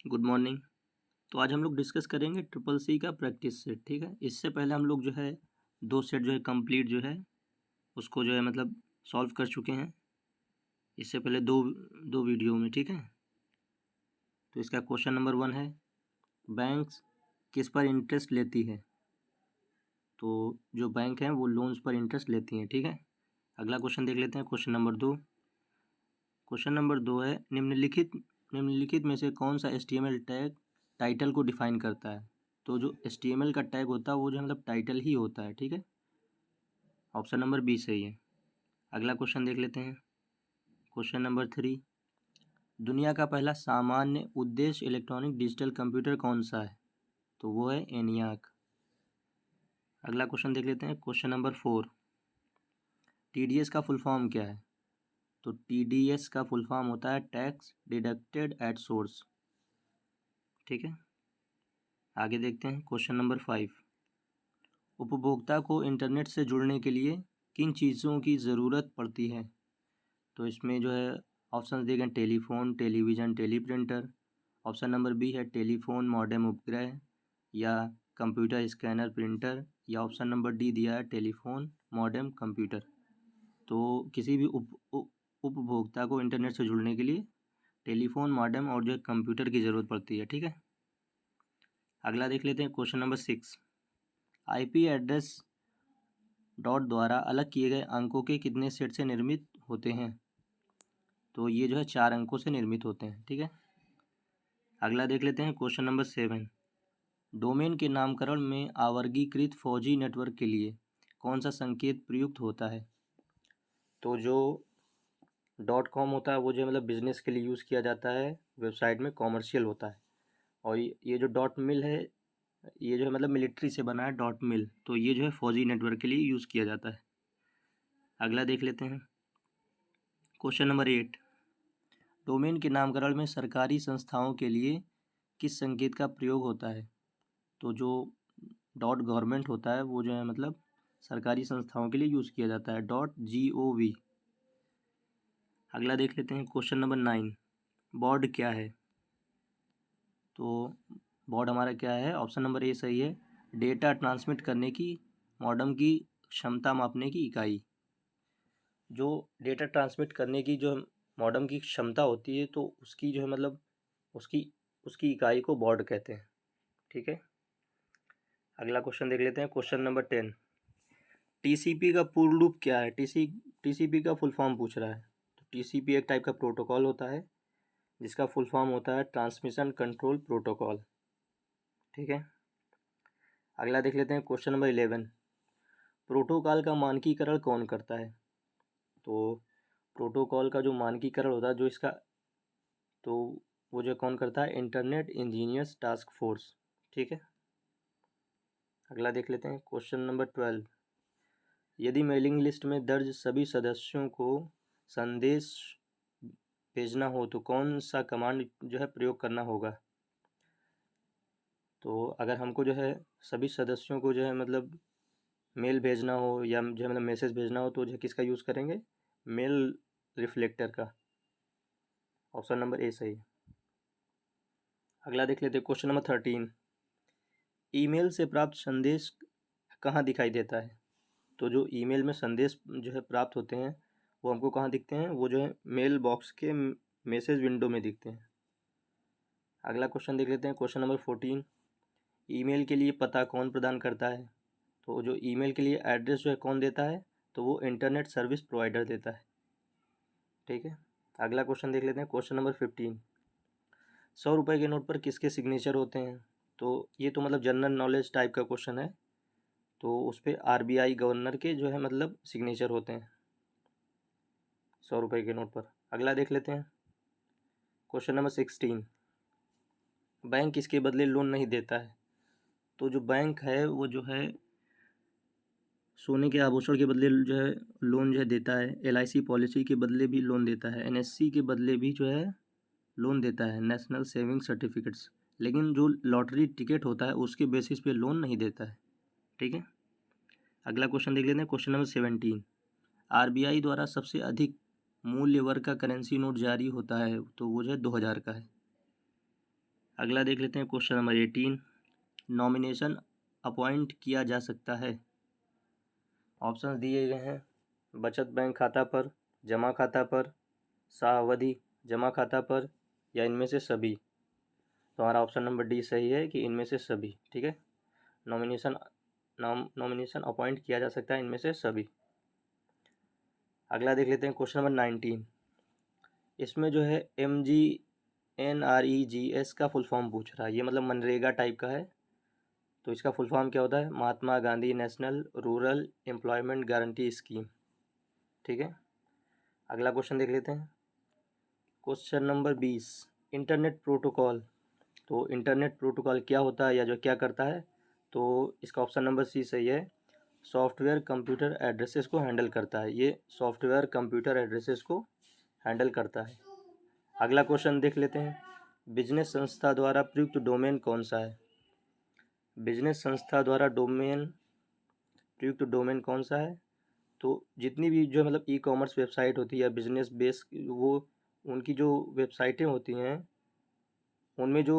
Good morning. तो आज हम लोग डिस्कस करेंगे ट्रिपल सी का प्रैक्टिस सेट। ठीक है, इससे पहले हम लोग जो है 2 सेट जो है कंप्लीट जो है उसको जो है मतलब सॉल्व कर चुके हैं इससे पहले दो दो वीडियो में। ठीक है, तो इसका क्वेश्चन नंबर 1 है, बैंक्स किस पर इंटरेस्ट लेती है? तो जो बैंक हैं वो लोन्स पर इंटरेस्ट लेती हैं। ठीक है, अगला क्वेश्चन देख लेते हैं। क्वेश्चन नंबर 2 है, निम्नलिखित में से कौन सा HTML टैग टाइटल को डिफाइन करता है? तो जो HTML का टैग होता है वो जो मतलब टाइटल ही होता है। ठीक है, ऑप्शन नंबर बी सही है। अगला क्वेश्चन देख लेते हैं। क्वेश्चन नंबर 3, दुनिया का पहला सामान्य उद्देश्य इलेक्ट्रॉनिक डिजिटल कंप्यूटर कौन सा है? तो वो है ENIAC। अगला क्वेश्चन देख लेते हैं। क्वेश्चन नंबर 4, TDS का फुल फॉर्म क्या है? तो TDS का फुल फॉर्म होता है टैक्स डिडक्टेड एट सोर्स। ठीक है, आगे देखते हैं। क्वेश्चन नंबर 5, उपभोक्ता को इंटरनेट से जुड़ने के लिए किन चीज़ों की ज़रूरत पड़ती है? तो इसमें जो है ऑप्शन दिए गए, telephone, television, teleprinter. Option number B है टेलीफोन मॉडेम उपग्रह या कंप्यूटर स्कैनर प्रिंटर, या ऑप्शन नंबर डी दिया है टेलीफोन मॉडेम कंप्यूटर। तो किसी भी उपभोक्ता को इंटरनेट से जुड़ने के लिए टेलीफोन मॉडेम और जो है कंप्यूटर की ज़रूरत पड़ती है। ठीक है, अगला देख लेते हैं। Question number 6, IP address dot द्वारा अलग किए गए अंकों के कितने सेट से निर्मित होते हैं? तो ये जो है 4 अंकों से निर्मित होते हैं। ठीक है, अगला देख लेते हैं। क्वेश्चन नंबर 7, डोमेन के नामकरण में आवर्गीकृत फौजी नेटवर्क के लिए कौन सा संकेत प्रयुक्त होता है? तो जो .com होता है वो जो मतलब बिजनेस के लिए यूज़ किया जाता है, वेबसाइट में कॉमर्शियल होता है। और ये जो .mil है ये जो है मतलब मिलिट्री से बना है .mil, तो ये जो है फौजी नेटवर्क के लिए यूज़ किया जाता है। अगला देख लेते हैं। क्वेश्चन नंबर 8, डोमेन के नामकरण में सरकारी संस्थाओं के लिए किस संकेत का प्रयोग होता है? तो जो .gov होता है वो जो है मतलब सरकारी संस्थाओं के लिए यूज़ किया जाता है .gov। अगला देख लेते हैं। क्वेश्चन नंबर 9, बॉर्ड क्या है? तो बॉर्ड हमारा क्या है? ऑप्शन नंबर ए सही है, डेटा ट्रांसमिट करने की मॉडेम की क्षमता मापने की इकाई। जो डेटा ट्रांसमिट करने की जो मॉडेम की क्षमता होती है तो उसकी जो है मतलब उसकी उसकी इकाई को बॉर्ड कहते हैं। ठीक है, अगला क्वेश्चन देख लेते हैं। क्वेश्चन नंबर 10, TCP का पूर्ण रूप क्या है? TCP का फुल फॉर्म पूछ रहा है। तो TCP एक टाइप का प्रोटोकॉल होता है जिसका फुल फॉर्म होता है ट्रांसमिशन कंट्रोल प्रोटोकॉल। ठीक है, अगला देख लेते हैं। क्वेश्चन नंबर 11, प्रोटोकॉल का मानकीकरण कौन करता है? तो प्रोटोकॉल का जो मानकीकरण होता है जो इसका, तो वो जो कौन करता है? Internet engineers task force. ठीक है, अगला देख लेते हैं। क्वेश्चन नंबर 12, यदि मेलिंग लिस्ट में दर्ज सभी सदस्यों को संदेश भेजना हो तो कौन सा कमांड जो है प्रयोग करना होगा? तो अगर हमको जो है सभी सदस्यों को जो है मतलब मेल भेजना हो या जो है मतलब मैसेज भेजना हो तो जो है किसका यूज़ करेंगे? मेल रिफ्लेक्टर का। ऑप्शन नंबर ए सही। अगला देख लेते हैं। क्वेश्चन नंबर 13, ईमेल से प्राप्त संदेश कहाँ दिखाई देता है? तो जो ईमेल में संदेश जो है प्राप्त होते हैं वो हमको कहाँ दिखते हैं? वो जो है मेल बॉक्स के मैसेज विंडो में दिखते हैं। अगला क्वेश्चन देख लेते हैं। क्वेश्चन नंबर 14, ईमेल के लिए पता कौन प्रदान करता है? तो जो ईमेल के लिए एड्रेस जो है कौन देता है? तो वो इंटरनेट सर्विस प्रोवाइडर देता है। ठीक है, अगला क्वेश्चन देख लेते हैं। क्वेश्चन नंबर 15, 100 रुपये के नोट पर किसके सिग्नेचर होते हैं? तो ये तो मतलब जनरल नॉलेज टाइप का क्वेश्चन है, तो उस पर RBI गवर्नर के जो है मतलब सिग्नेचर होते हैं 100 रुपये के नोट पर। अगला देख लेते हैं। क्वेश्चन नंबर 16, बैंक किसके बदले लोन नहीं देता है? तो जो बैंक है वो जो है सोने के आभूषण के बदले जो है लोन जो है देता है, LIC पॉलिसी के बदले भी लोन देता है, NSC के बदले भी जो है लोन देता है, नेशनल सेविंग सर्टिफिकेट्स। लेकिन जो लॉटरी टिकट होता है उसके बेसिस पे लोन नहीं देता है। ठीक है, अगला क्वेश्चन देख लेते हैं। क्वेश्चन नंबर 17, RBI द्वारा सबसे अधिक मूल्य वर्ग का करेंसी नोट जारी होता है तो वो जो है 2000 का है। अगला देख लेते हैं क्वेश्चन नंबर 18। नॉमिनेशन अपॉइंट किया जा सकता है। ऑप्शंस दिए गए हैं बचत बैंक खाता पर, जमा खाता पर, सावधि जमा खाता पर, या इनमें से सभी। तो हमारा ऑप्शन नंबर डी सही है कि इनमें से सभी। ठीक है, नॉमिनेशन अपॉइंट किया जा सकता है इनमें से सभी। अगला देख लेते हैं क्वेश्चन नंबर 19। इसमें जो है MGNREGS का फुल फॉर्म पूछ रहा है। ये मतलब मनरेगा टाइप का है। तो इसका फुल फॉर्म क्या होता है? Mahatma Gandhi national rural employment guarantee scheme. ठीक है, अगला क्वेश्चन देख लेते हैं क्वेश्चन नंबर 20। Internet protocol. तो इंटरनेट प्रोटोकॉल क्या होता है या जो क्या करता है? तो इसका ऑप्शन नंबर सी सही है। सॉफ्टवेयर कंप्यूटर एड्रेसेस को हैंडल करता है। ये सॉफ्टवेयर कंप्यूटर एड्रेसेस को हैंडल करता है। अगला क्वेश्चन देख लेते हैं। बिजनेस संस्था द्वारा प्रयुक्त डोमेन कौन सा है? बिजनेस संस्था द्वारा प्रयुक्त डोमेन कौन सा है? तो जितनी भी जो मतलब ई कॉमर्स वेबसाइट होती है या बिजनेस बेस, वो उनकी जो वेबसाइटें होती हैं उनमें जो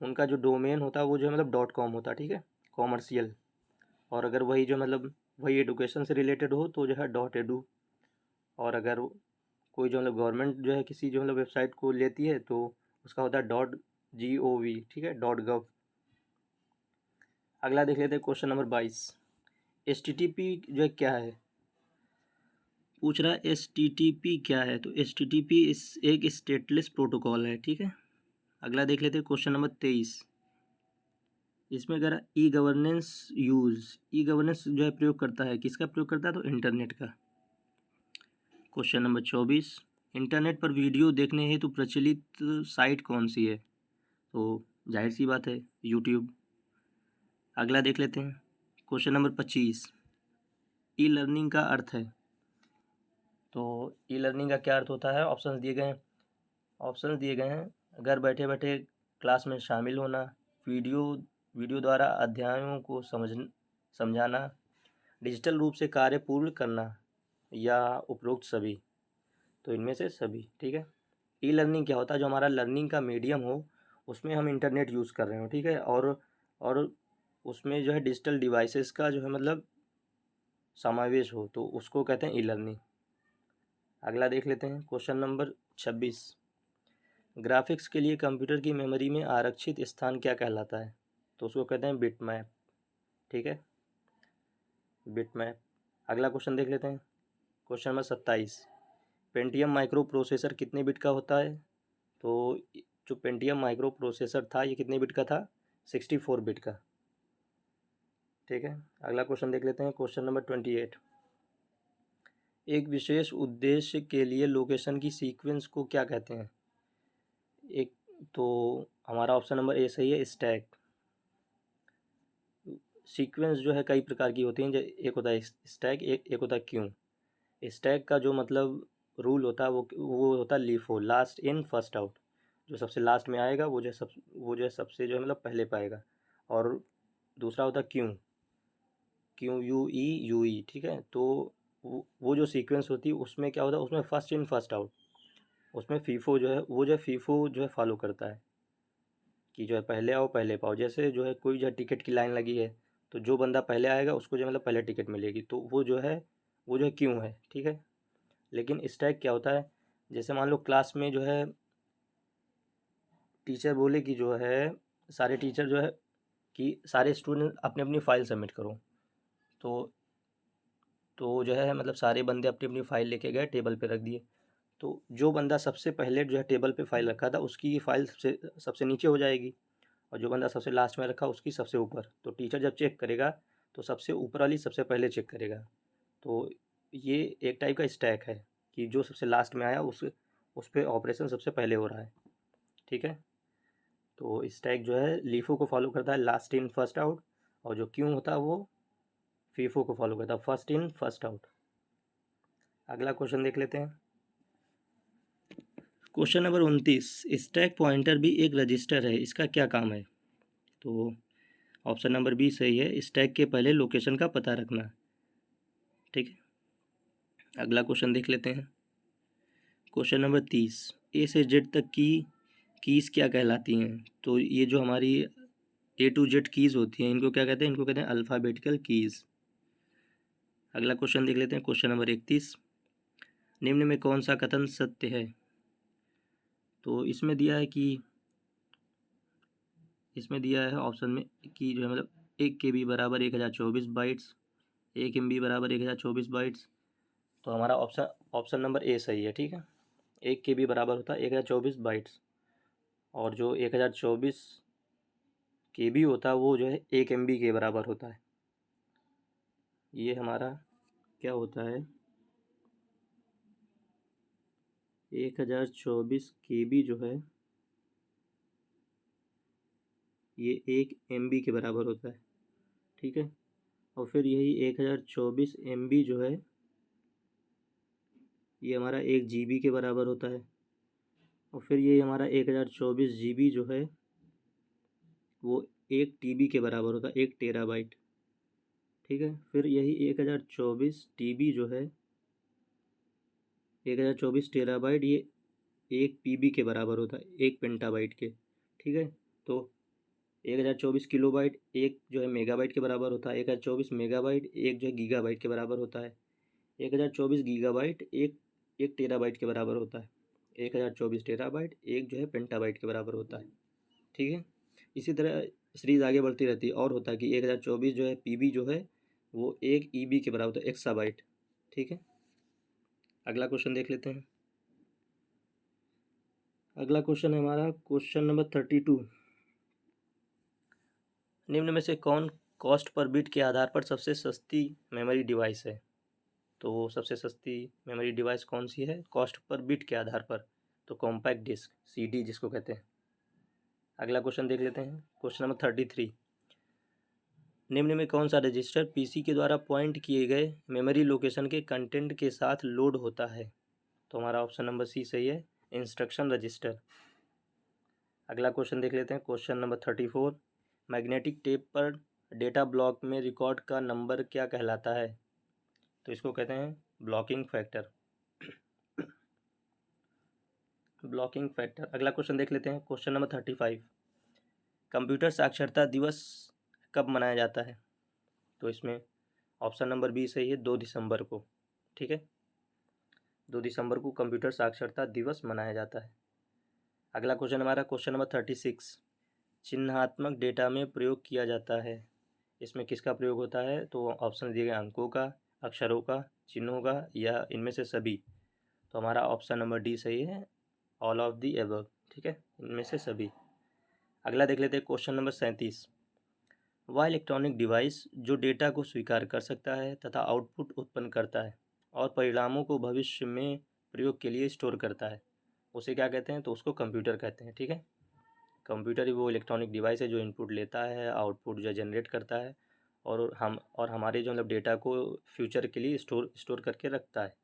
उनका जो डोमेन होता है वो जो है मतलब .com होता है। ठीक है, कॉमर्शियल। और अगर वही जो मतलब वही एडुकेशन से रिलेटेड हो तो जो है .edu। और अगर कोई जो मतलब गवर्नमेंट जो है किसी जो मतलब वेबसाइट को लेती है तो उसका होता है .gov। ठीक है, .gov। अगला देख लेते हैं क्वेश्चन नंबर 22। HTTP जो है क्या है? पूछ रहा है HTTP क्या है। तो HTTP एक स्टेटलेस प्रोटोकॉल है। ठीक है, अगला देख लेते हैं क्वेश्चन नंबर 23। इसमें अगर ई गवर्नेंस जो है प्रयोग करता है, किसका प्रयोग करता है? तो इंटरनेट का। Question number 24। इंटरनेट पर वीडियो देखने हेतु प्रचलित साइट कौन सी है? तो जाहिर सी बात है यूट्यूब। अगला देख लेते हैं क्वेश्चन नंबर 25। ई लर्निंग का अर्थ है। तो ई लर्निंग का क्या अर्थ होता है? ऑप्शंस दिए गए हैं घर बैठे बैठे क्लास में शामिल होना, वीडियो द्वारा अध्यायों को समझाना, डिजिटल रूप से कार्य पूर्ण करना, या उपरोक्त सभी। तो इनमें से सभी। ठीक है, ई लर्निंग क्या होता है? जो हमारा लर्निंग का मीडियम हो उसमें हम इंटरनेट यूज़ कर रहे हो। ठीक है, और उसमें जो है डिजिटल डिवाइसेस का जो है मतलब समावेश हो, तो उसको कहते हैं ई लर्निंग। अगला देख लेते हैं क्वेश्चन नंबर 26। ग्राफिक्स के लिए कंप्यूटर की मेमोरी में आरक्षित स्थान क्या कहलाता है? तो उसको कहते हैं बिट मैप। ठीक है, बिट मैप। अगला क्वेश्चन देख लेते हैं question number 27। Pentium micro processor कितने बिट का होता है? तो जो पेंटियम माइक्रो प्रोसेसर था ये कितने बिट का था? 64 बिट का। ठीक है, अगला क्वेश्चन देख लेते हैं क्वेश्चन नंबर 28। एक विशेष उद्देश्य के लिए लोकेशन की सीक्वेंस को क्या कहते हैं? एक तो हमारा ऑप्शन नंबर ए सही है, स्टैक। सीक्वेंस जो है कई प्रकार की होती हैं। एक होता है स्टैक, एक होता है क्यू। स्टैक का जो मतलब रूल होता है वो होता है LIFO, last in first out. जो सबसे लास्ट में आएगा वो जो है सबसे जो है मतलब पहले पाएगा। और दूसरा होता है QUEUE। ठीक है, तो वो जो सीक्वेंस होती है उसमें क्या होता है? उसमें फर्स्ट इन फर्स्ट आउट। उसमें फीफो जो है वो जो फीफो जो है फॉलो करता है कि जो है पहले आओ पहले पाओ। जैसे जो है कोई जो है टिकट की लाइन लगी है तो जो बंदा पहले आएगा उसको जो मतलब पहले टिकट मिलेगी, तो वो जो है क्यों है। ठीक है, लेकिन स्टैक क्या होता है? जैसे मान लो क्लास में जो है टीचर बोले कि जो है सारे टीचर जो है कि सारे स्टूडेंट अपनी अपनी फ़ाइल सबमिट करो। तो जो है मतलब सारे बंदे अपनी अपनी फ़ाइल लेके गए, टेबल पे रख दिए। तो जो बंदा सबसे पहले जो है टेबल पे फ़ाइल रखा था उसकी ये फ़ाइल सबसे नीचे हो जाएगी, और जो बंदा सबसे लास्ट में रखा उसकी सबसे ऊपर। तो टीचर जब चेक करेगा तो सबसे ऊपर वाली सबसे पहले चेक करेगा। तो ये एक टाइप का स्टैक है कि जो सबसे लास्ट में आया उस पे ऑपरेशन सबसे पहले हो रहा है। ठीक है, तो स्टैक जो है लीफो को फॉलो करता है, लास्ट इन फर्स्ट आउट। और जो क्यों होता है वो फीफो को फॉलो करता है, फर्स्ट इन फर्स्ट आउट। अगला क्वेश्चन देख लेते हैं क्वेश्चन नंबर 29। स्टैक पॉइंटर भी एक रजिस्टर है, इसका क्या काम है? तो ऑप्शन नंबर बी सही है, स्टैक के पहले लोकेशन का पता रखना। ठीक है, अगला क्वेश्चन देख लेते हैं क्वेश्चन नंबर 30। ए से जेड तक की कीज़ क्या कहलाती हैं? तो ये जो हमारी A to Z कीज़ होती हैं, इनको क्या कहते हैं? इनको कहते हैं अल्फ़ाबेटिकल कीज़। अगला क्वेश्चन देख लेते हैं, क्वेश्चन नंबर 31। निम्न में कौन सा कथन सत्य है? तो इसमें दिया है ऑप्शन में कि जो है मतलब 1 KB बराबर 1024 बाइट्स, 1 MB बराबर 1024 बाइट्स। तो हमारा ऑप्शन नंबर ए सही है, ठीक है। 1 KB बराबर होता है 1024 बाइट्स, और जो 1024 KB होता है वो जो है 1 MB के बराबर होता है। ये हमारा क्या होता है, 1024 KB जो है ये 1 MB के बराबर होता है, ठीक है। और फिर यही 1024 MB जो है ये हमारा 1 GB के बराबर होता है। और फिर ये हमारा 1024 GB जो है वो 1 TB के बराबर होता है, 1 टेराबाइट, ठीक है। फिर यही 1024 TB जो है 1024 टेराबाइट ये 1 PB के बराबर होता है, 1 पेंटाबाइट के, ठीक है। तो 1024 किलोबाइट एक जो है मेगाबाइट के बराबर होता है, 1024 मेगाबाइट एक जो है गीगाबाइट के बराबर होता है, 1024 गीगाबाइट एक टेराबाइट के बराबर होता है, 1024 टेराबाइट एक जो है पेंटाबाइट के बराबर होता है, ठीक है। इसी तरह सीरीज आगे बढ़ती रहती है, और होता है कि 1024 जो है PB जो है वो 1 EB के बराबर होता है, एक्साबाइट, ठीक है। अगला क्वेश्चन देख लेते हैं। अगला क्वेश्चन है हमारा क्वेश्चन नंबर 32। निम्न में से कौन कॉस्ट पर बिट के आधार पर सबसे सस्ती मेमोरी डिवाइस है? तो सबसे सस्ती मेमोरी डिवाइस कौन सी है कॉस्ट पर बिट के आधार पर? तो कॉम्पैक्ट डिस्क, CD जिसको कहते हैं। अगला क्वेश्चन देख लेते हैं, क्वेश्चन नंबर 33। निम्न में कौन सा रजिस्टर PC के द्वारा पॉइंट किए गए मेमोरी लोकेशन के कंटेंट के साथ लोड होता है? तो हमारा ऑप्शन नंबर C सही है, इंस्ट्रक्शन रजिस्टर। अगला क्वेश्चन देख लेते हैं, क्वेश्चन नंबर 34। मैग्नेटिक टेप पर डेटा ब्लॉक में रिकॉर्ड का नंबर क्या कहलाता है? तो इसको कहते हैं ब्लॉकिंग फैक्टर, ब्लॉकिंग फैक्टर। अगला क्वेश्चन देख लेते हैं, क्वेश्चन नंबर 35। कंप्यूटर साक्षरता दिवस कब मनाया जाता है? तो इसमें ऑप्शन नंबर B सही है, 2 दिसंबर को, ठीक है। 2 दिसंबर को कंप्यूटर साक्षरता दिवस मनाया जाता है। अगला क्वेश्चन हमारा क्वेश्चन नंबर 36। चिन्हात्मक डेटा में प्रयोग किया जाता है, इसमें किसका प्रयोग होता है? तो ऑप्शन दिए गए अंकों का, अक्षरों का, चिन्हों का, या इनमें से सभी। तो हमारा ऑप्शन नंबर D सही है, ऑल ऑफ दी एबव, ठीक है, इनमें से सभी। अगला देख लेते हैं, क्वेश्चन नंबर 37। वह इलेक्ट्रॉनिक डिवाइस जो डेटा को स्वीकार कर सकता है तथा आउटपुट उत्पन्न करता है और परिणामों को भविष्य में प्रयोग के लिए स्टोर करता है, उसे क्या कहते हैं? तो उसको कंप्यूटर कहते हैं, ठीक है। कंप्यूटर ही वो इलेक्ट्रॉनिक डिवाइस है जो इनपुट लेता है, आउटपुट जो जनरेट करता है, और हमारे जो मतलब डेटा को फ्यूचर के लिए स्टोर करके रखता है।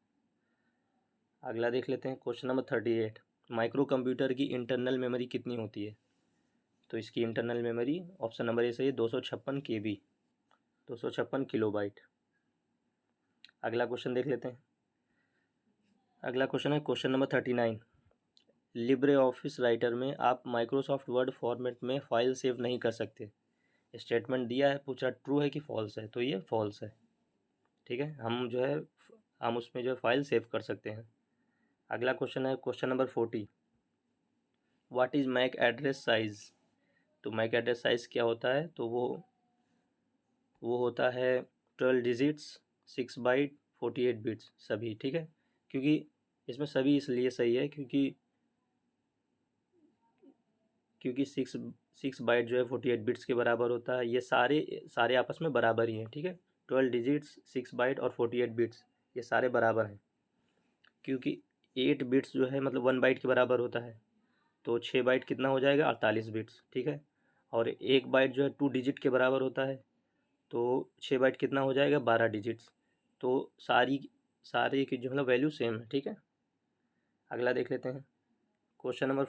अगला देख लेते हैं, क्वेश्चन नंबर 38। माइक्रो कंप्यूटर की इंटरनल मेमोरी कितनी होती है? तो इसकी internal memory option number A सही है, 256 KB, 256 किलोबाइट। अगला क्वेश्चन देख लेते हैं। अगला क्वेश्चन है question number 39। Libre office writer में आप माइक्रोसॉफ्ट वर्ड फॉर्मेट में फाइल सेव नहीं कर सकते, स्टेटमेंट दिया है, पूछा ट्रू है कि फॉल्स है, तो ये फॉल्स है, ठीक है। हम उसमें जो है फाइल सेव कर सकते हैं। अगला क्वेश्चन है question number 40। What is MAC address size? तो मैक एड्रेस साइज़ क्या होता है? तो वो होता है 12 डिजिट्स, 6 बाइट, 48 बिट्स, सभी, ठीक है। क्योंकि इसमें सभी इसलिए सही है क्योंकि सिक्स बाइट जो है 48 बिट्स के बराबर होता है। ये सारे आपस में बराबर ही हैं, ठीक है। 12 डिजिट्स, 6 बाइट और 48 बिट्स ये सारे बराबर हैं, क्योंकि 8 बिट्स जो है मतलब 1 बाइट के बराबर होता है। तो 6 बाइट कितना हो जाएगा? 48 बिट्स, ठीक है। और 1 बाइट जो है 2 डिजिट के बराबर होता है, तो 6 बाइट कितना हो जाएगा? 12 डिजिट्स। तो सारे की जो मतलब वैल्यू सेम है, ठीक है। अगला देख लेते हैं, question number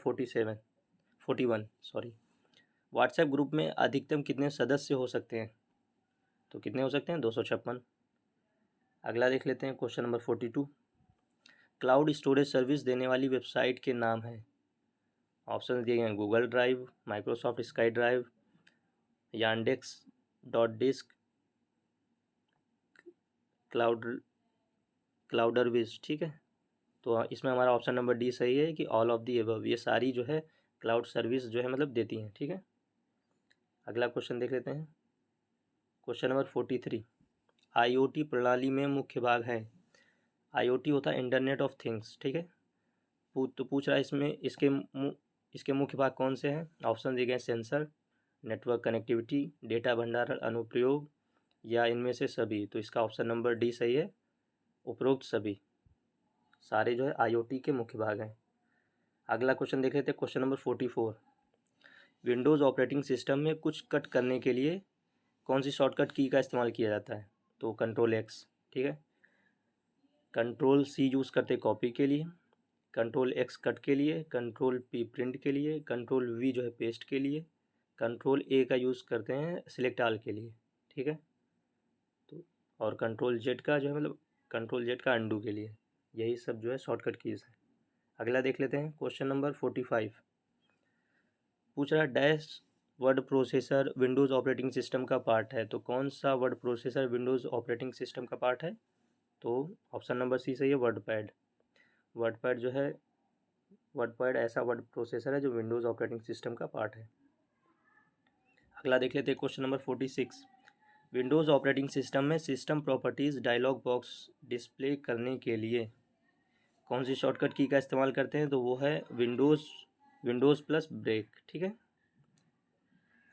41 sorry. WhatsApp group में अधिकतम कितने सदस्य हो सकते हैं? तो कितने हो सकते हैं? 256। अगला देख लेते हैं, question number 42। Cloud storage service देने वाली वेबसाइट के नाम है? ऑप्शन दिए गए हैं Google drive, Microsoft sky drive, Yandex dot disk, क्लाउडरविज। ठीक है, तो इसमें हमारा ऑप्शन नंबर डी सही है कि ऑल ऑफ दी एबव, ये सारी जो है क्लाउड सर्विस जो है मतलब देती हैं। ठीक है, अगला क्वेश्चन देख लेते हैं। क्वेश्चन नंबर 43, आईओटी प्रणाली में मुख्य भाग है। आईओटी होता है इंटरनेट ऑफ थिंग्स। ठीक है, तो पूछ रहा है इसमें इसके मुख्य भाग कौन से हैं। ऑप्शन दिए गए सेंसर, नेटवर्क कनेक्टिविटी, डेटा भंडारण अनुप्रयोग या इनमें से सभी। तो इसका ऑप्शन नंबर डी सही है, उपरोक्त सभी सारे जो है आईओटी के मुख्य भाग हैं। अगला क्वेश्चन देख लेते हैं। Question number 44, Windows operating system में कुछ कट करने के लिए कौन सी शॉर्टकट की का इस्तेमाल किया जाता है। तो कंट्रोल एक्स। ठीक है, कंट्रोल सी यूज़ करते कॉपी के लिए, कंट्रोल एक्स कट के लिए, कंट्रोल पी प्रिंट के लिए, कंट्रोल वी जो है पेस्ट के लिए, कंट्रोल ए का यूज़ करते हैं सिलेक्ट ऑल के लिए। ठीक है, तो और कंट्रोल जेड का जो है मतलब कंट्रोल जेड का अंडू के लिए। यही सब जो है शॉर्टकट कीज़ है। अगला देख लेते हैं। क्वेश्चन नंबर 45 पूछ रहा है dash word processor Windows operating system का पार्ट है। तो कौन सा word processor Windows operating system का पार्ट है। तो ऑप्शन नंबर सी सही है, वर्डपैड। वर्डपैड जो है वर्डपैड ऐसा वर्ड प्रोसेसर है जो विंडोज़ ऑपरेटिंग सिस्टम का पार्ट है। अगला देख लेते हैं। Question number 46, Windows operating system में system properties dialog box display करने के लिए कौन सी शॉर्टकट की का इस्तेमाल करते हैं। तो वो है विंडोज़ प्लस ब्रेक। ठीक है,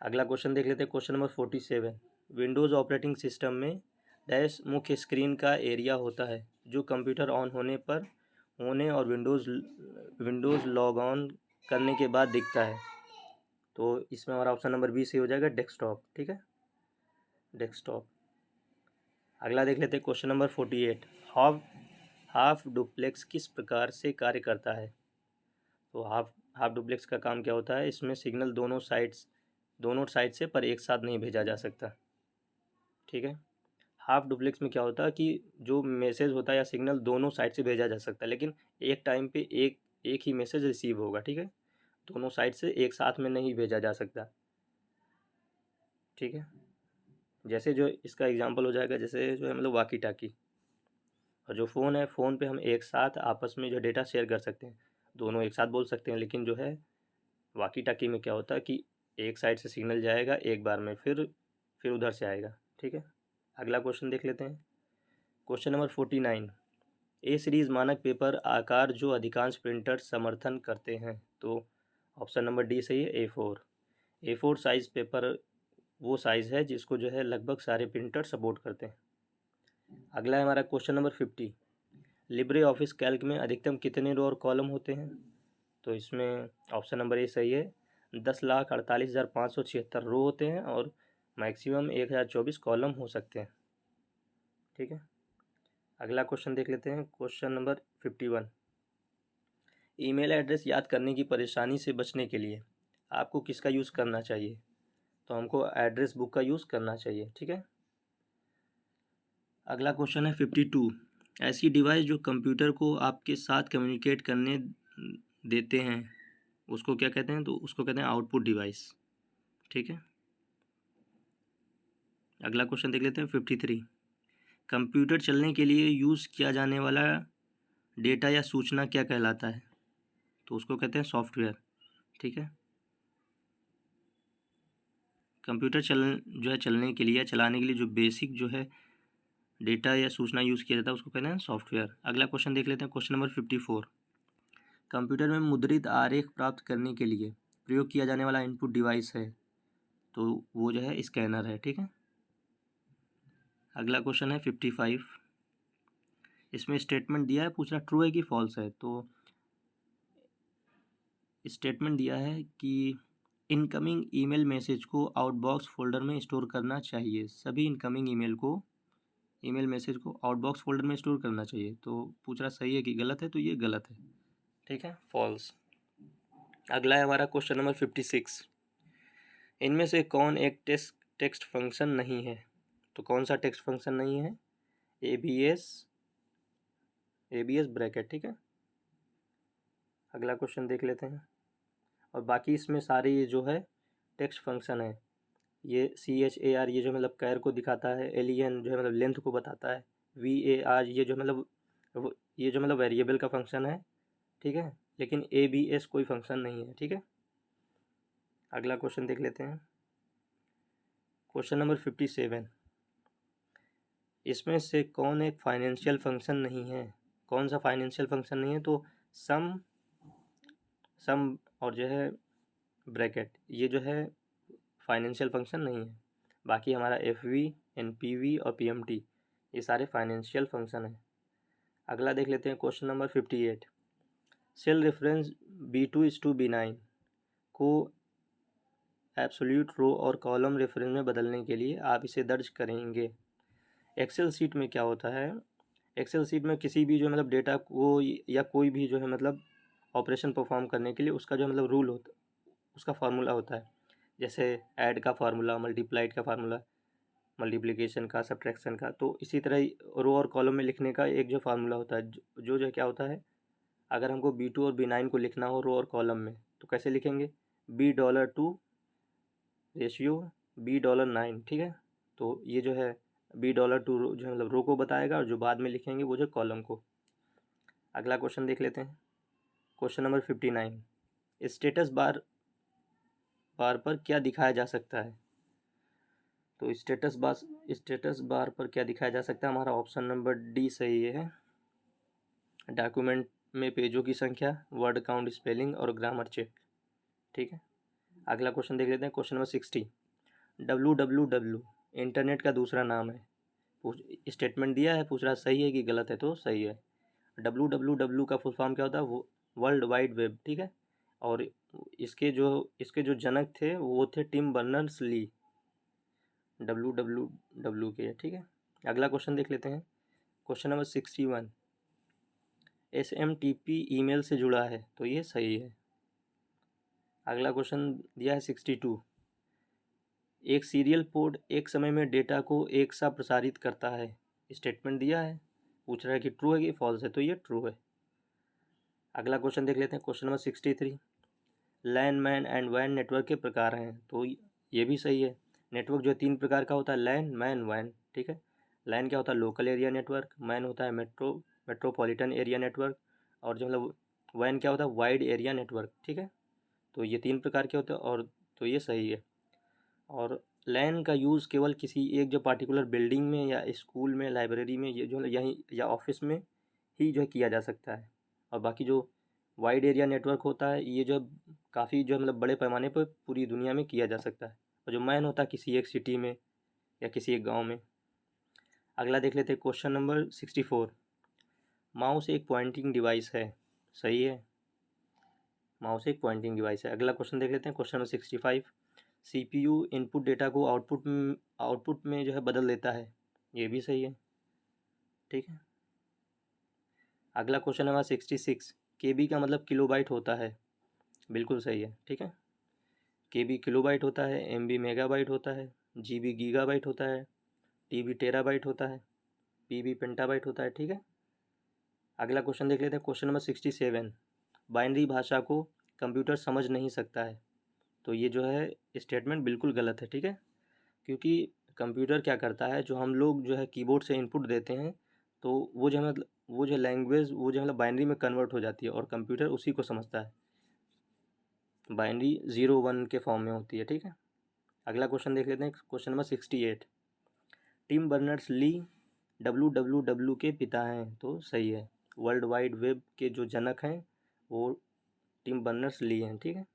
अगला क्वेश्चन देख लेते हैं। Question number 47, Windows operating system में डैश मुख्य स्क्रीन का एरिया होता है जो कंप्यूटर ऑन होने और विंडोज़ लॉग ऑन करने के बाद दिखता है। तो इसमें हमारा ऑप्शन नंबर बी से हो जाएगा डेस्कटॉप। ठीक है, डेस्कटॉप। अगला देख लेते हैं। क्वेश्चन नंबर 48, हाफ डुप्लेक्स किस प्रकार से कार्य करता है। तो हाफ डुप्लेक्स का काम क्या होता है। इसमें सिग्नल दोनों साइड से पर एक साथ नहीं भेजा जा सकता। ठीक है, हाफ डुप्लेक्स में क्या होता है कि जो मैसेज होता है या सिग्नल दोनों साइड से भेजा जा सकता है, लेकिन एक टाइम पे एक ही मैसेज रिसीव होगा। ठीक है, दोनों साइड से एक साथ में नहीं भेजा जा सकता। ठीक है, जैसे जो इसका एग्जांपल हो जाएगा जैसे जो है मतलब वाकी टाकी, और जो फ़ोन है फ़ोन पे हम एक साथ आपस में जो डेटा शेयर कर सकते हैं, दोनों एक साथ बोल सकते हैं। लेकिन जो है वाकी टाकी में क्या होता है कि एक साइड से सिग्नल जाएगा एक बार में, फिर उधर से आएगा। ठीक है, अगला क्वेश्चन देख लेते हैं। क्वेश्चन नंबर 49, ए सीरीज़ मानक पेपर आकार जो अधिकांश प्रिंटर समर्थन करते हैं। तो ऑप्शन नंबर डी सही है, A4 साइज़ पेपर वो साइज़ है जिसको जो है लगभग सारे प्रिंटर सपोर्ट करते हैं। अगला है हमारा question number 50, Libre office Calc में अधिकतम कितने रो और कॉलम होते हैं। तो इसमें ऑप्शन नंबर ए सही है, 10,48,576 रो होते हैं और मैक्सिमम 1,024 कॉलम हो सकते हैं। ठीक है, अगला क्वेश्चन देख लेते हैं। क्वेश्चन नंबर 51, ईमेल एड्रेस याद करने की परेशानी से बचने के लिए आपको किसका यूज़ करना चाहिए। तो हमको एड्रेस बुक का यूज़ करना चाहिए। ठीक है, अगला क्वेश्चन है 52, ऐसी डिवाइस जो कंप्यूटर को आपके साथ कम्युनिकेट करने देते हैं उसको क्या कहते हैं। तो उसको कहते हैं आउटपुट डिवाइस। ठीक है, अगला क्वेश्चन देख लेते हैं 53, कंप्यूटर चलने के लिए यूज़ किया जाने वाला डेटा या सूचना क्या कहलाता है। तो उसको कहते हैं सॉफ्टवेयर। ठीक है, कंप्यूटर चलने के लिए या चलाने के लिए जो बेसिक जो है डेटा या सूचना यूज़ किया जाता है उसको कहते हैं सॉफ्टवेयर। अगला क्वेश्चन देख लेते हैं। क्वेश्चन नंबर 54, कंप्यूटर में मुद्रित आरेख प्राप्त करने के लिए प्रयोग किया जाने वाला इनपुट डिवाइस है। तो वो जो है स्कैनर है। ठीक है, अगला क्वेश्चन है 55, इसमें स्टेटमेंट दिया है, पूछ रहा ट्रू है कि फॉल्स है। तो स्टेटमेंट दिया है कि इनकमिंग ईमेल मैसेज को आउटबॉक्स फोल्डर में स्टोर करना चाहिए। सभी इनकमिंग ईमेल मैसेज को आउटबॉक्स फोल्डर में स्टोर करना चाहिए। तो पूछ रहा सही है कि गलत है। तो ये गलत है। ठीक है, फॉल्स। अगला है हमारा क्वेश्चन नंबर 56, इनमें से कौन एक टेक्स्ट फंक्शन नहीं है। तो कौन सा टेक्स्ट फंक्शन नहीं है। ABS bracket. ठीक है, अगला क्वेश्चन देख लेते हैं। और बाकी इसमें सारे ये जो है टेक्स्ट फंक्शन है। ये CHAR ये जो मतलब कैर को दिखाता है, LEN जो है मतलब लेंथ को बताता है, VAR ये जो मतलब ये जो मतलब वेरिएबल का फंक्शन है, ठीक है। लेकिन ABS कोई फंक्शन नहीं है, ठीक है। अगला क्वेश्चन देख लेते हैं, क्वेश्चन नंबर 57। इसमें से कौन एक फाइनेंशियल फंक्शन नहीं है? कौन सा फाइनेंशियल फंक्शन नहीं है? तो सम और जो है ब्रैकेट ये जो है फाइनेंशियल फंक्शन नहीं है। बाकी हमारा FV, NPV और PMT ये सारे फाइनेंशियल फंक्शन है। अगला देख लेते हैं question number 58। Cell reference B2:B9 को एब्सोल्यूट रो और कॉलम रेफरेंस में बदलने के लिए आप इसे दर्ज करेंगे। एक्सेल सीट में क्या होता है, एक्सेल सीट में किसी भी जो मतलब डेटा को या कोई भी जो है मतलब ऑपरेशन परफॉर्म करने के लिए उसका जो मतलब रूल होता उसका फार्मूला होता है। जैसे ऐड का फार्मूला, मल्टीप्लाइड का फार्मूला, मल्टीप्लिकेशन का, सब्ट्रैक्शन का। तो इसी तरह रो और कॉलम में लिखने का एक जो फार्मूला होता है, जो क्या होता है, अगर हमको B2 और B9 को लिखना हो रो और कॉलम में तो कैसे लिखेंगे, B$2 रेशियो B$9, ठीक है। तो ये जो है B$2 जो मतलब रो को बताएगा और जो बाद में लिखेंगे वो जो कॉलम को। अगला क्वेश्चन देख लेते हैं, क्वेश्चन नंबर 59। स्टेटस बार पर क्या दिखाया जा सकता है? तो स्टेटस बार पर क्या दिखाया जा सकता है? हमारा ऑप्शन नंबर D सही है। डॉक्यूमेंट में पेजों की संख्या, वर्ड काउंट, स्पेलिंग और ग्रामर चेक, ठीक है। अगला क्वेश्चन देख लेते हैं, क्वेश्चन नंबर 60। www इंटरनेट का दूसरा नाम है। स्टेटमेंट दिया है, पूछ रहा सही है कि गलत है, तो सही है। www का फुल फॉर्म क्या होता है? वो वर्ल्ड वाइड वेब, ठीक है। और इसके जो जनक थे वो थे टिम बर्नर्स ली, www के, ठीक है। अगला क्वेश्चन देख लेते हैं, क्वेश्चन नंबर 61। SMTP ईमेल से जुड़ा है, तो ये सही है। अगला क्वेश्चन दिया है 62। एक सीरियल पोर्ट एक समय में डेटा को एक साथ प्रसारित करता है। स्टेटमेंट दिया है, पूछ रहा है कि ट्रू है कि फॉल्स है, तो ये ट्रू है। अगला क्वेश्चन देख लेते हैं, question number 63। LAN, MAN and वैन नेटवर्क के प्रकार हैं, तो ये भी सही है। नेटवर्क जो 3 प्रकार का होता है, लैन, मैन, वैन, ठीक है। लैन क्या होता है? Local area network. मैन होता है मेट्रोपॉलिटन एरिया नेटवर्क। और जो मतलब वैन क्या होता है? वाइड एरिया नेटवर्क, ठीक है। तो ये 3 प्रकार के होते हैं, और तो ये सही है। और लैन का यूज़ केवल किसी एक जो पार्टिकुलर बिल्डिंग में या स्कूल में, लाइब्रेरी में, ये जो है यहीं या ऑफिस में ही जो है किया जा सकता है। और बाकी जो वाइड एरिया नेटवर्क होता है ये जो काफ़ी जो मतलब बड़े पैमाने पर पूरी दुनिया में किया जा सकता है। और जो मैन होता है किसी एक सिटी में या किसी एक गांव में। अगला देख लेते हैं, क्वेश्चन नंबर 64। माउस एक पॉइंटिंग डिवाइस है, सही है। माउस एक पॉइंटिंग डिवाइस है। अगला क्वेश्चन देख लेते हैं, question number 65। CPU input data को आउटपुट में जो है बदल देता है, ये भी सही है, ठीक है। अगला क्वेश्चन नंबर 66। KB का मतलब किलोबाइट होता है, बिल्कुल सही है, ठीक है। KB किलोबाइट होता है, MB मेगाबाइट होता है, GB गीगाबाइट होता है, TB टेराबाइट होता है, PB पेंटाबाइट होता है, ठीक है। अगला क्वेश्चन देख लेते हैं, क्वेश्चन नंबर 67। बाइनरी भाषा को कंप्यूटर समझ नहीं सकता है, तो ये जो है स्टेटमेंट बिल्कुल गलत है, ठीक है। क्योंकि कंप्यूटर क्या करता है, जो हम लोग जो है कीबोर्ड से इनपुट देते हैं, तो वो जो मतलब वो जो लैंग्वेज वो जो मतलब बाइनरी में कन्वर्ट हो जाती है और कंप्यूटर उसी को समझता है। बाइनरी 0 1 के फॉर्म में होती है, ठीक है। अगला क्वेश्चन देख लेते हैं, question number 68। Tim Berners Lee www के पिता हैं, तो सही है। वर्ल्ड वाइड वेब के जो जनक हैं वो टिम बर्नर्स ली हैं, ठीक है।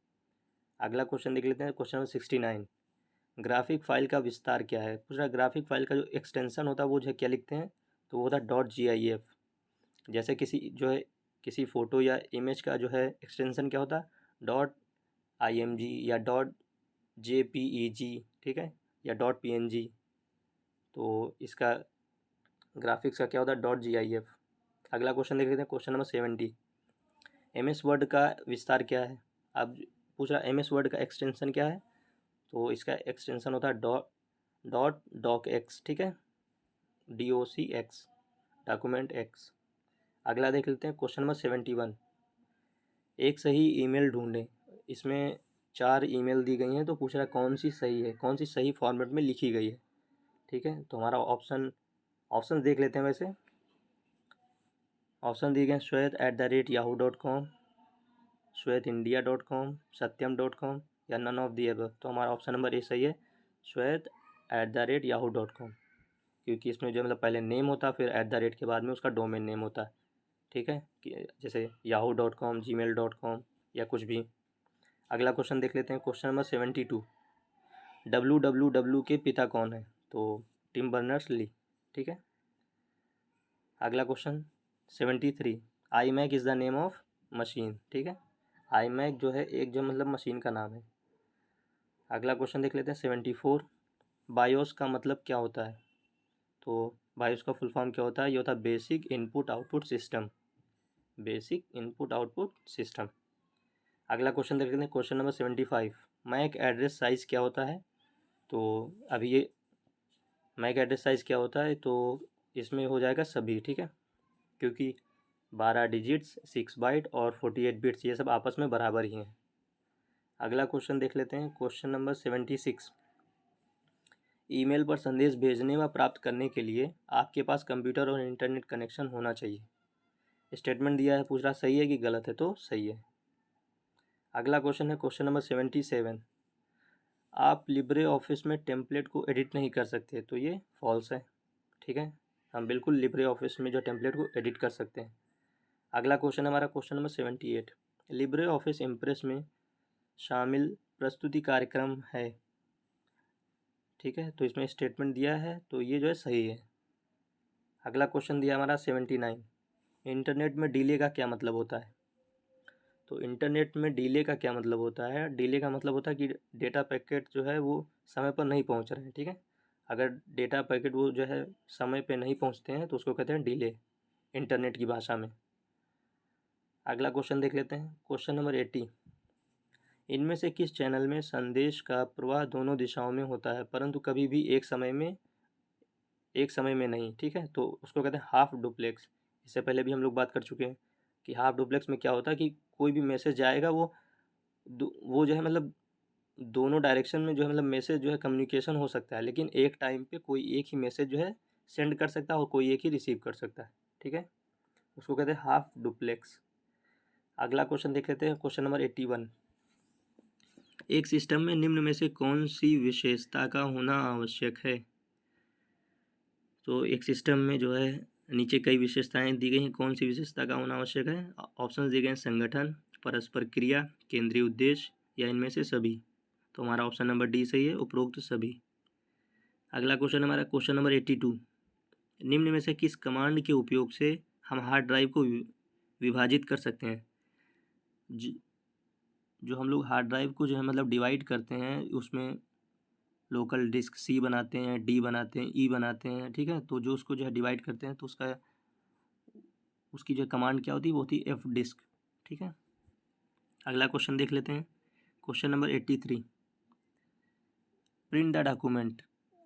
अगला क्वेश्चन देख लेते हैं, क्वेश्चन नंबर 69। ग्राफिक फाइल का विस्तार क्या है? पूछ रहा ग्राफिक फाइल का जो एक्सटेंशन होता है वो जो है क्या लिखते हैं, तो वो होता है .gif। जैसे किसी फ़ोटो या इमेज का जो है एक्सटेंशन क्या होता है, .img या .jpeg, ठीक है, या .png। तो इसका ग्राफिक्स का क्या होता है, .gif। अगला क्वेश्चन देख लेते हैं, क्वेश्चन नंबर 70। MS वर्ड का विस्तार क्या है? अब पूछ रहा MS वर्ड का एक्सटेंशन क्या है, तो इसका एक्सटेंशन होता है .docx, ठीक है, DOCX, डॉक्यूमेंट एक्स। अगला देख लेते हैं, क्वेश्चन नंबर 71। एक सही ईमेल ढूंढें। इसमें 4 ईमेल दी गई हैं, तो पूछ रहा है कौन सी सही है, कौन सी सही फॉर्मेट में लिखी गई है। ठीक है, तो हमारा ऑप्शन देख लेते हैं। वैसे ऑप्शन दिए गए shwet@yahoo.com, shwetindia.com, satyam.com या नन ऑफ दी एबव। तो हमारा ऑप्शन नंबर ए सही है, shwet@yahoo.com, क्योंकि इसमें जो मतलब पहले नेम होता है, फिर @ के बाद में उसका डोमेन नेम होता है। ठीक है, कि जैसे yahoo.com, gmail.com या कुछ भी। अगला क्वेश्चन देख लेते हैं, क्वेश्चन नंबर 72। www के पिता कौन है? तो टिम बर्नर्स ली। ठीक है, अगला question 73। iMac is the name of machine. ठीक है, iMac जो है एक जो मतलब मशीन का नाम है। अगला क्वेश्चन देख लेते हैं 74। बायोस का मतलब क्या होता है? तो बायोस का फुल फॉर्म क्या होता है? ये होता है basic input output system, basic input output system. अगला क्वेश्चन देख लेते हैं, question number 75। MAC address size क्या होता है? तो अभी ये मैक एड्रेस साइज़ क्या होता है, तो इसमें हो जाएगा सभी। ठीक है, क्योंकि 12 डिजिट्स, 6 बाइट और 48 बिट्स ये सब आपस में बराबर ही हैं। अगला क्वेश्चन देख लेते हैं, क्वेश्चन नंबर 76। ईमेल पर संदेश भेजने व प्राप्त करने के लिए आपके पास कंप्यूटर और इंटरनेट कनेक्शन होना चाहिए। स्टेटमेंट दिया है, पूछ रहा सही है कि गलत है, तो सही है। अगला क्वेश्चन है क्वेश्चन नंबर 77। आप लिब्रे ऑफिस में टेम्पलेट को एडिट नहीं कर सकते, तो ये फॉल्स है। ठीक है, हम बिल्कुल लिब्रे ऑफिस में जो टेम्पलेट को एडिट कर सकते हैं। अगला क्वेश्चन हमारा question number 78। Libre office impress में शामिल प्रस्तुति कार्यक्रम है। ठीक है, तो इसमें स्टेटमेंट दिया है, तो ये जो है सही है। अगला क्वेश्चन दिया हमारा 79। इंटरनेट में डिले का क्या मतलब होता है? तो इंटरनेट में डिले का क्या मतलब होता है? डिले का मतलब होता है कि डेटा पैकेट जो है वो समय पर नहीं पहुंच रहे हैं। ठीक है, अगर डेटा पैकेट वो जो है समय पे नहीं पहुंचते हैं तो उसको कहते हैं डिले, इंटरनेट की भाषा में। अगला क्वेश्चन देख लेते हैं, क्वेश्चन नंबर 80। इनमें से किस चैनल में संदेश का प्रवाह दोनों दिशाओं में होता है, परंतु कभी भी एक समय में नहीं? ठीक है, तो उसको कहते हैं हाफ डुप्लेक्स। इससे पहले भी हम लोग बात कर चुके हैं कि हाफ डुप्लेक्स में क्या होता है कि कोई भी मैसेज जाएगा वो जो है मतलब दोनों डायरेक्शन में जो है मतलब मैसेज जो है कम्युनिकेशन हो सकता है, लेकिन एक टाइम पे कोई एक ही मैसेज जो है सेंड कर सकता है और कोई एक ही रिसीव कर सकता है। ठीक है, उसको कहते हैं हाफ डुप्लेक्स। अगला क्वेश्चन देख लेते हैं, क्वेश्चन नंबर 81। एक सिस्टम में निम्न में से कौन सी विशेषता का होना आवश्यक है? तो एक सिस्टम में जो है नीचे कई विशेषताएं दी गई हैं, कौन सी विशेषता का होना आवश्यक है? ऑप्शन दिए गए हैं संगठन, परस्पर क्रिया, केंद्रीय उद्देश्य या इनमें से सभी। तो हमारा ऑप्शन नंबर डी सही है, उपरोक्त सभी। अगला क्वेश्चन हमारा क्वेश्चन नंबर 82। निम्न में से किस कमांड के उपयोग से हम हार्ड ड्राइव को विभाजित कर सकते हैं? जो हम लोग हार्ड ड्राइव को जो है मतलब डिवाइड करते हैं, उसमें लोकल डिस्क सी बनाते हैं, डी बनाते हैं, ई बनाते हैं। ठीक है, तो जो उसको जो है डिवाइड करते हैं तो उसकी जो कमांड क्या होती है, वो होती है एफ डिस्क। ठीक है, अगला क्वेश्चन देख लेते हैं, question number 83। Print the document.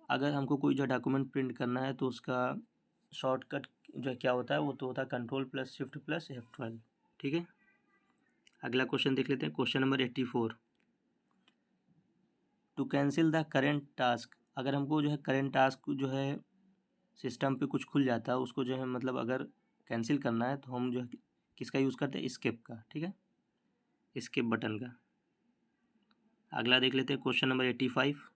अगर हमको कोई जो डॉक्यूमेंट प्रिंट करना है तो उसका शॉर्टकट जो क्या होता है, वो तो होता है Ctrl+Shift+F12। ठीक है, अगला क्वेश्चन देख लेते हैं, question number 84। To cancel the current task. अगर हमको जो है करेंट टास्क जो है सिस्टम पे कुछ खुल जाता है, उसको जो है मतलब अगर कैंसिल करना है तो हम जो है किसका यूज़ करते हैं? एस्केप का। ठीक है, एस्केप बटन का। अगला देख लेते हैं, question number 85।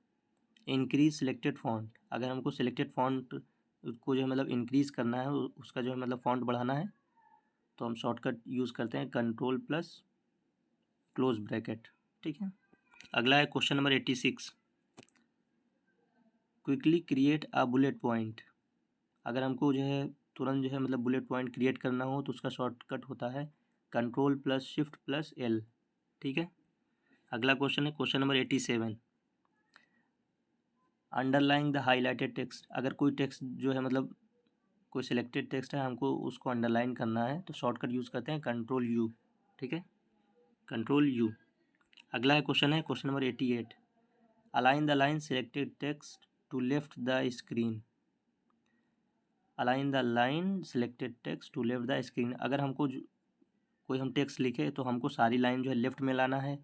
Increase selected font. अगर हमको सिलेक्टेड फॉन्ट को जो है मतलब इंक्रीज़ करना है, उसका जो है मतलब फॉन्ट बढ़ाना है, तो हम शॉर्टकट यूज़ करते हैं Ctrl+क्लोज ब्रैकेट। ठीक है, अगला है question number 86। Quickly create a bullet point. अगर हमको जो है तुरंत जो है मतलब बुलेट पॉइंट क्रिएट करना हो तो उसका शॉर्टकट होता है Ctrl+Shift+L। ठीक है, अगला क्वेश्चन है question number 87। Underline the highlighted text. अगर कोई टेक्स्ट जो है मतलब कोई सिलेक्टेड टेक्स्ट है, हमको उसको अंडरलाइन करना है तो शॉर्टकट यूज़ करते हैं Ctrl+U। ठीक है, Ctrl+U। अगला है question number 88। Align the line selected text to left the screen. Align the line selected text to left the screen. अगर हमको कोई हम टेक्स्ट लिखे तो हमको सारी लाइन जो है लेफ्ट में लाना है,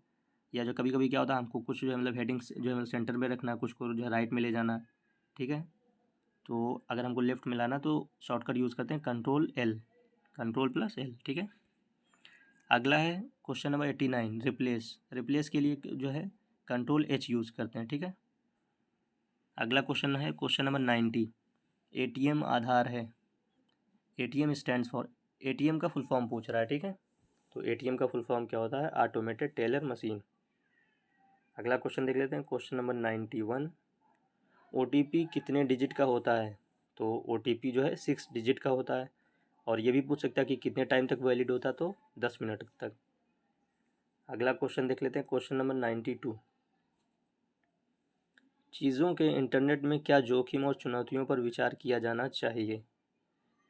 या जो कभी कभी क्या होता है हमको कुछ जो है मतलब हेडिंग्स जो है मतलब सेंटर में रखना, कुछ को जो है राइट में ले जाना, ठीक है। तो अगर हमको लेफ़्ट में लाना तो शॉर्टकट यूज़ करते हैं Ctrl+L, Ctrl+L, ठीक है। अगला है क्वेश्चन नंबर 89, रिप्लेस के लिए जो है Ctrl+H यूज़ करते हैं, ठीक है। अगला क्वेश्चन है क्वेश्चन नंबर 90, ATM आधार है। ATM स्टैंड्स फॉर, ATM का फुल फॉर्म पूछ रहा है, ठीक है। तो ATM का फुल फॉर्म क्या होता है? Automated teller machine. अगला क्वेश्चन देख लेते हैं क्वेश्चन नंबर 91, OTP कितने डिजिट का होता है? तो OTP जो है 6 डिजिट का होता है। और ये भी पूछ सकता है कि कितने टाइम तक वैलिड होता है, तो 10 मिनट तक। अगला क्वेश्चन देख लेते हैं क्वेश्चन नंबर 92, चीज़ों के इंटरनेट में क्या जोखिम और चुनौतियों पर विचार किया जाना चाहिए?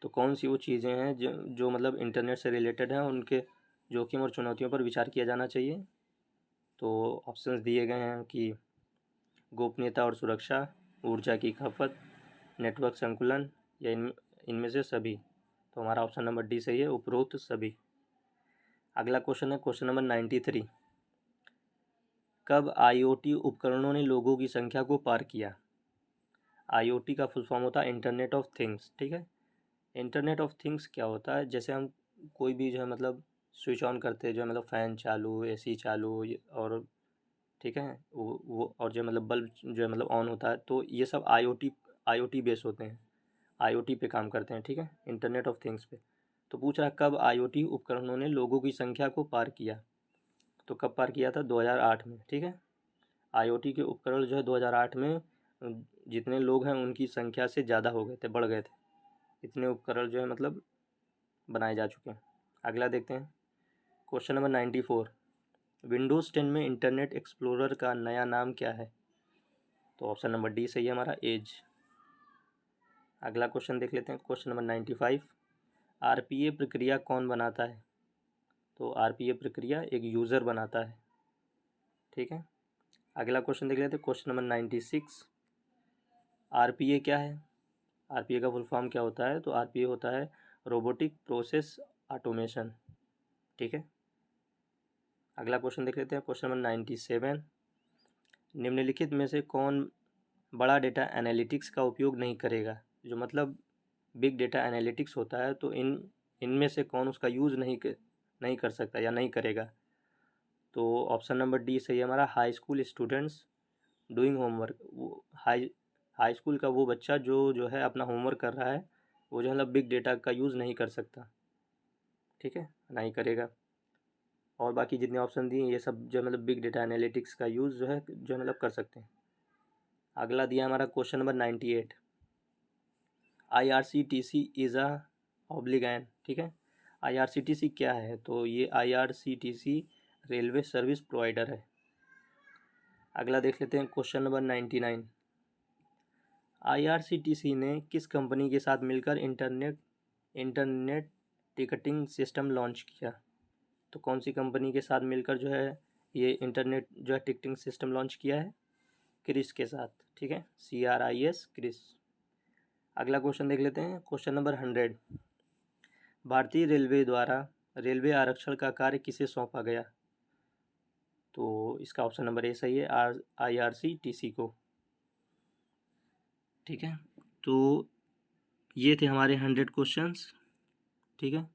तो कौन सी वो चीज़ें हैं जो मतलब इंटरनेट से रिलेटेड हैं, उनके जोखिम और चुनौतियों पर विचार किया जाना चाहिए? तो ऑप्शंस दिए गए हैं कि गोपनीयता और सुरक्षा, ऊर्जा की खपत, नेटवर्क संकुलन, या इनमें से सभी। तो हमारा ऑप्शन नंबर डी सही है, उपरोक्त सभी। अगला क्वेश्चन है क्वेश्चन नंबर 93, कब IoT उपकरणों ने लोगों की संख्या को पार किया? IoT का फुल फॉर्म होता है इंटरनेट ऑफ थिंग्स, ठीक है। इंटरनेट ऑफ थिंग्स क्या होता है? जैसे हम कोई भी जो है मतलब स्विच ऑन करते हैं, जो है मतलब फ़ैन चालू, AC चालू, और ठीक है वो और जो है मतलब बल्ब जो है मतलब ऑन होता है, तो ये सब IoT बेस होते हैं, IoT पे काम करते हैं, ठीक है, इंटरनेट ऑफ थिंग्स पे। तो पूछ रहा है कब IoT उपकरणों ने लोगों की संख्या को पार किया? तो कब पार किया था? 2008 में, ठीक है। IoT के उपकरण जो है 2008 में जितने लोग हैं उनकी संख्या से ज़्यादा हो गए थे, बढ़ गए थे। इतने उपकरण जो है मतलब बनाए जा चुके हैं। अगला देखते हैं क्वेश्चन नंबर 94, विंडोज़ 10 में इंटरनेट एक्सप्लोरर का नया नाम क्या है? तो ऑप्शन नंबर डी सही है हमारा, एज। अगला क्वेश्चन देख लेते हैं क्वेश्चन नंबर 95, RPA प्रक्रिया कौन बनाता है? तो RPA प्रक्रिया एक यूज़र बनाता है, ठीक है। अगला क्वेश्चन देख लेते हैं क्वेश्चन नंबर 96, RPA क्या है? RPA का फुल फॉर्म क्या होता है? तो RPA होता है रोबोटिक प्रोसेस ऑटोमेशन, ठीक है। अगला क्वेश्चन देख लेते हैं क्वेश्चन नंबर 97, निम्नलिखित में से कौन बड़ा डेटा एनालिटिक्स का उपयोग नहीं करेगा? जो मतलब बिग डेटा एनालिटिक्स होता है, तो इनमें से कौन उसका यूज़ नहीं कर सकता या नहीं करेगा? तो ऑप्शन नंबर डी सही है हमारा, high school students doing homework. वो हाई स्कूल का वो बच्चा जो है अपना होमवर्क कर रहा है, वो जो है मतलब बिग डेटा का यूज़ नहीं कर सकता, ठीक है, नहीं करेगा। और बाकी जितने ऑप्शन दिए ये सब जो मतलब बिग डेटा एनालिटिक्स का यूज़ जो है मतलब कर सकते हैं। अगला दिया हमारा question number 98, IRCTC is a ऑब्लिगैन, ठीक है। IRCTC क्या है? तो ये IRCTC रेलवे सर्विस प्रोवाइडर है। अगला देख लेते हैं क्वेश्चन नंबर 99, IRCTC ने किस कंपनी के साथ मिलकर इंटरनेट टिकटिंग सिस्टम लॉन्च किया? तो कौन सी कंपनी के साथ मिलकर जो है ये इंटरनेट जो है टिकटिंग सिस्टम लॉन्च किया है? क्रिस के साथ, ठीक है, CRIS, क्रिस। अगला क्वेश्चन देख लेते हैं क्वेश्चन नंबर 100, भारतीय रेलवे द्वारा रेलवे आरक्षण का कार्य किसे सौंपा गया? तो इसका ऑप्शन नंबर ए सही है, IRCTC को, ठीक है। तो ये थे हमारे 100 क्वेश्चंस, ठीक है।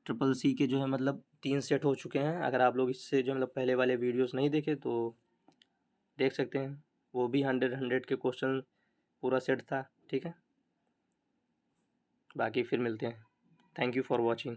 CCC के जो है मतलब 3 सेट हो चुके हैं। अगर आप लोग इससे जो मतलब पहले वाले वीडियोस नहीं देखे तो देख सकते हैं, वो भी 100 के क्वेश्चन पूरा सेट था, ठीक है। बाकी फिर मिलते हैं। Thank you for watching.